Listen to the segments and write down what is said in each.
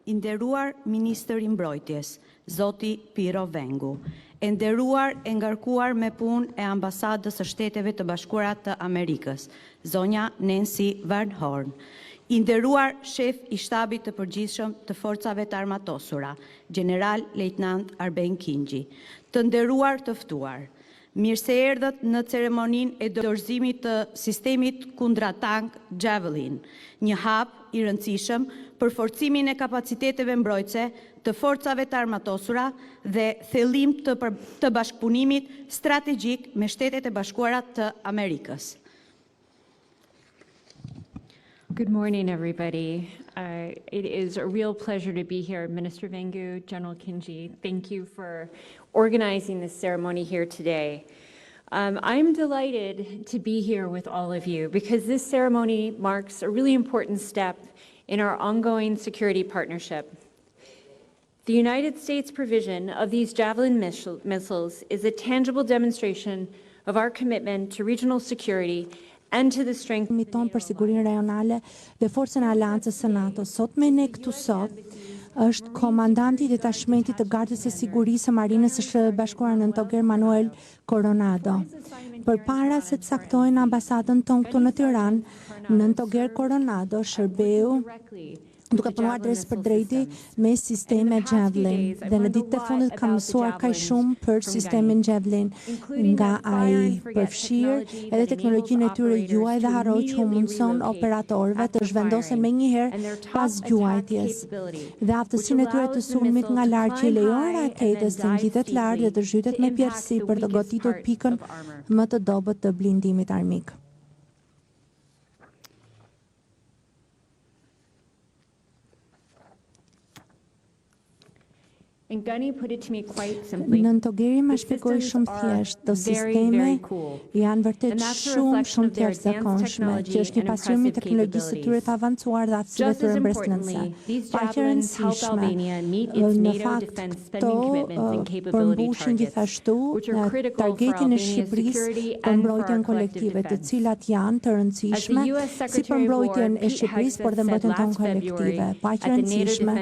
I nderuar Ministër I Mbrojtjes, Zoti Piro Vengu, e nderuar e ngarkuar me punë e Ambasadës së Shteteve të Bashkuara të Amerikës, zonja Nancy Varnhorn, I nderuar shef I shtabit të përgjithshëm të forcave të armatosura, General Lejtnant Arben Kingji, të nderuar të ftuar. Mirë se erdhët në ceremoninë e dorëzimit të sistemit kundra-tank Javelin, një hap I rëndësishëm për forcimin e kapaciteteve mbrojtëse të forcave të armatosura dhe thellim të bashkëpunimit strategjik me Shtetet e Bashkuara të Amerikës. Good morning, everybody. It is a real pleasure to be here. Minister Vengu, General Kingji, thank you for organizing this ceremony here today. I'm delighted to be here with all of you because this ceremony marks a really important step in our ongoing security partnership. The United States provision of these Javelin missiles is a tangible demonstration of our commitment to regional security and to the strength ton për sigurinë rajonale dhe forcën e Aleancës së NATO. Sot me ne këtu sot është komandanti I detashmentit të Gardës së Sigurisë së Marinës së Shtetit Bashkuar në Toger Manuel Coronado. Përpara se të saktojnë ambasadën tonë këtu në Tiranë, në Toger Coronado shërbeu duke punuar drejt për drejti me sisteme Javelin dhe në ditët e fundit kam mësuar kaq shumë për sistemin Javelin nga ai përfshirë edhe teknologjinë e tyre juaj dhe harroj që mundson operatorëve të zhvendosen menjëherë pas gjuajtjes dhe aftësinë e tyre të sulmit nga larg që lejon raketës të ngjitet lart dhe të zhytet me pjerësi për të goditur pikën më të dobët të blindimit armik. And Gunny put it to me quite simply. Në Togeri më shpjegoi shumë thjesht, do sisteme janë vërtet shumë të jashtëzakonshme, që është një pasqyrim I teknologjisë së tyre të avancuar dhe aftësive të tyre mbretërore. Paqë e rëndësishme, në fakt këto përmbushin gjithashtu targetin e Shqipërisë për mbrojtjen kolektive, të cilat janë të rëndësishme si për mbrojtjen e Shqipërisë, por dhe mbrojtjen tonë kolektive. Paqë e rëndësishme,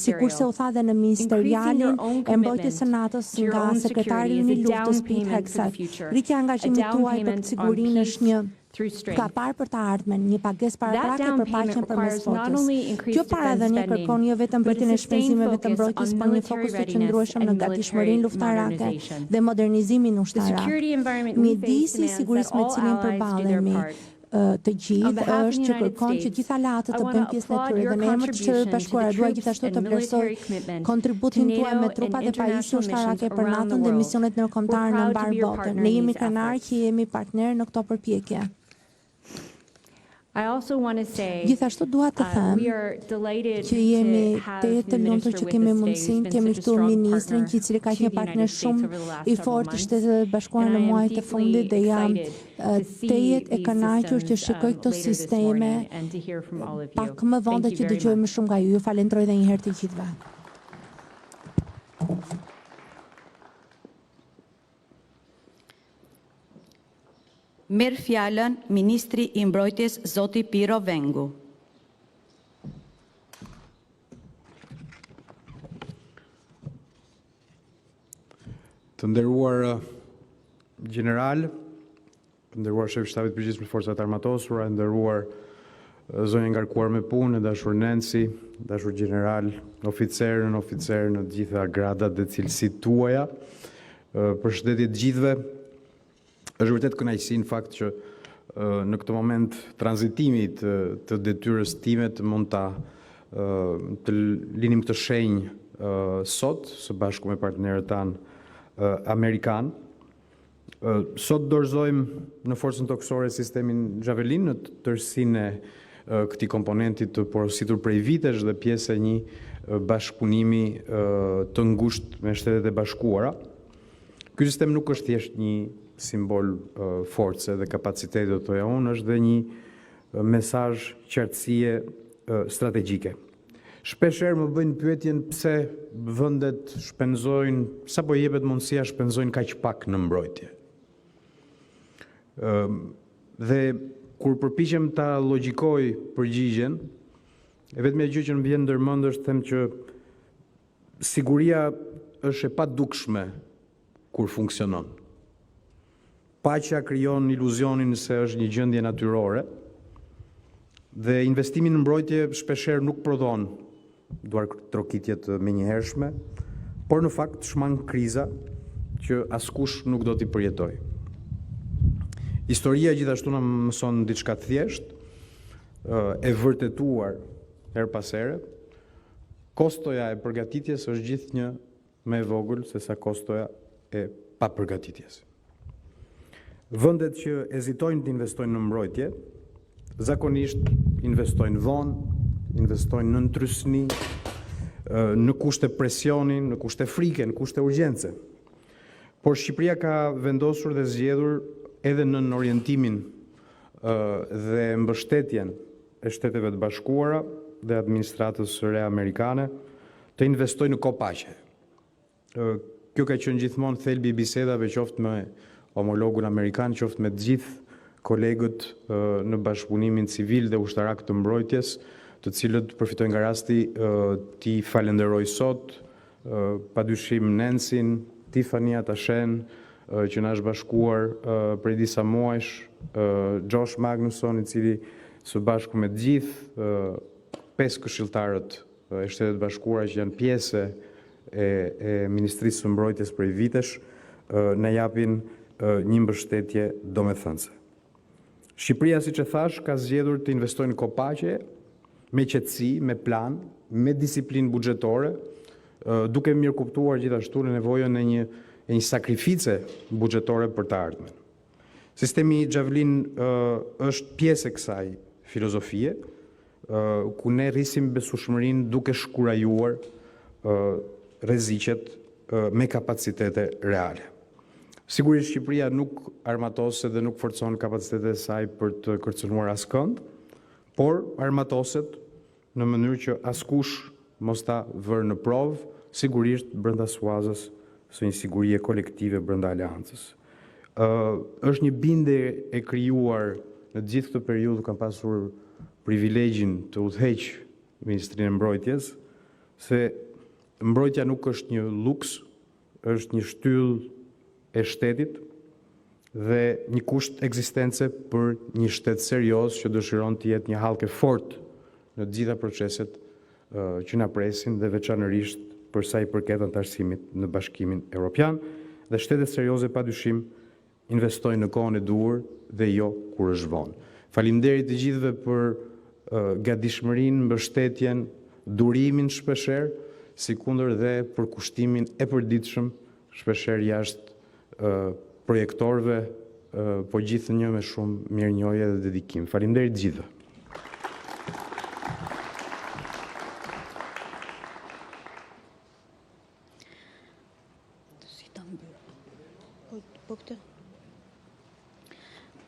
sikurse u tha dhe në ministerial e mbrojtjes së NATO-s nga sekretari I luftës Pete Hegseth. Rritja e angazhimit tuaj për sigurinë është një ka parë për të ardhmen, një pagesë paraprake për paqen përmes forcës. Kjo paradhënie kërkon jo vetëm mbretjen e shpenzimeve të mbrojtjes, por një fokus të qëndrueshëm në gatishmërinë luftarake dhe modernizimin ushtarak. Midisi I sigurisë me cilin përballemi të gjithë është që kërkon që gjitha aleatët të bëjnë pjesën e tyre dhe në emër të Shtetit Bashkuar dua gjithashtu të vlerësoj kontributin tuaj me trupat e pajisje ushtarake për NATO-n dhe misionet ndërkombëtare në mbar botën. Ne jemi krenarë që jemi partner në këto përpjekje. Gjithashtu dua të them që jemi të lumtur që kemi mundësinë të kemi këtu ministrin I cili ka një partner shumë I fortë të Shtetit Bashkuar në muajt e fundit dhe jam tejet e kënaqur që shikoj këto sisteme pak më vonë dhe që dëgjoj më shumë nga ju. Ju falenderoj edhe një herë të gjithëve. Merr fjalën Ministri I Mbrojtjes Zoti Piro Vengu. Të nderuar general, të nderuar shef shtabit përgjithshëm të forcat armatosura, nderuar zonja ngarkuar me punë, dashur Nancy, dashur general, oficer në të gjitha gradat dhe cilësitë tuaja. Përshëndetje të gjithëve. Është vërtet kënaqësi në fakt që në këtë moment tranzitimi të detyrës time të mund të linim këtë shenjë sot së bashku me partnerët tanë amerikanë. Sot dorëzojmë në forcën toksore sistemin Javelin në tërësinë e këtij komponenti të porositur prej vitesh dhe pjesë e një bashkëpunimi të ngushtë me Shtetet e Bashkuara. Ky sistem nuk është thjesht një simbol force dhe kapacitete të toja unë, është dhe një mesazh qartësie strategjike. Shpeshherë më bëjnë pyetjen pse vendet shpenzojnë, sapo jepet mundësia shpenzojnë kaq pak në mbrojtje. Dhe kur përpiqem ta logjikoj përgjigjen, E vetmja gjë që më vjen ndërmend është them që siguria është e padukshme kur funksionon. Paqja krijon iluzionin se është një gjendje natyrore dhe investimi në mbrojtje shpeshherë nuk prodhon duar trokitje të menjëhershme, por në fakt shmang kriza që askush nuk do t'i përjetoj. Historia gjithashtu na mëson diçka të thjeshtë, e vërtetuar her pas here. Kostoja e përgatitjes është gjithnjë më e vogël se sa kostoja e papërgatitjes. Vendet që hezitojnë të investojnë në mbrojtje, zakonisht investojnë vonë, investojnë në ndrysni, në kushte presioni, në kushte frike, në kushte urgjence. Por Shqipëria ka vendosur dhe zgjedhur edhe në orientimin dhe mbështetjen e Shteteve të Bashkuara dhe administratës së re amerikane të investojë në kopaqe. Kjo ka qenë gjithmonë thelbi i bisedave qoftë me homologun amerikan, qoftë me të gjithë kolegët në bashkëpunimin civil dhe ushtarak të mbrojtjes, të cilët përfitojnë nga rasti ti falenderoj sot, padyshim Nancy-n, Tiffany Atashen, që na është bashkuar prej disa muajsh, Josh Magnusson, i cili së bashku me të gjithë 5 këshilltarët e Shtetet Bashkuara që janë pjesë e Ministrisë së Mbrojtjes prej vitesh, na japin një mbështetje domethënëse. Shqipëria, siç e thash, ka zgjedhur të investojë në kopaqe me qetësi, me plan, me disiplinë buxhetore, duke mirë kuptuar gjithashtu në nevojën e një sakrifice buxhetore për të ardhmen. Sistemi Javelin është pjesë e kësaj filozofie, ku ne rrisim besueshmërinë duke shkurajuar rreziqet me kapacitete reale. Sigurisht Shqipëria nuk armatoset dhe nuk forcon kapacitetet e saj për të kërcënuar askënd, por armatoset në mënyrë që askush mos ta vërë në provë, sigurisht brenda suazës së një sigurie kolektive brenda aleancës. Është një bindje e krijuar në gjithë këtë periudhë, kam pasur privilegjin të udhëheq Ministrinë e Mbrojtjes, se mbrojtja nuk është një luks, është një shtyllë e shtetit dhe një kusht ekzistence për një shtet serioz që dëshiron të jetë një hallkë fort në të gjitha proceset që na presin dhe veçanërisht për sa i përket anëtarësimit në Bashkimin Evropian, dhe shtetet serioze padyshim investojnë në kohën e duhur dhe jo kur është vonë. Faleminderit të gjithëve për gatishmërinë, mbështetjen, durimin shpeshherë, sikundër dhe për kushtimin e përditshëm shpeshherë jashtë projektorëve, po gjithnjë me shumë mirënjohje dhe dedikim. Faleminderit të gjithëve.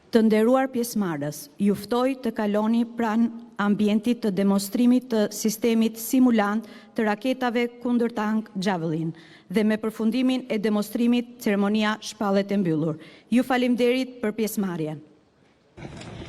Të nderuar pjesëmarrës, ju ftoj të kaloni pranë ambientit të demonstrimit të sistemit simulant të raketave kundërtank Javelin dhe me përfundimin e demonstrimit ceremonia shpallet e mbyllur. Ju faleminderit për pjesëmarrjen.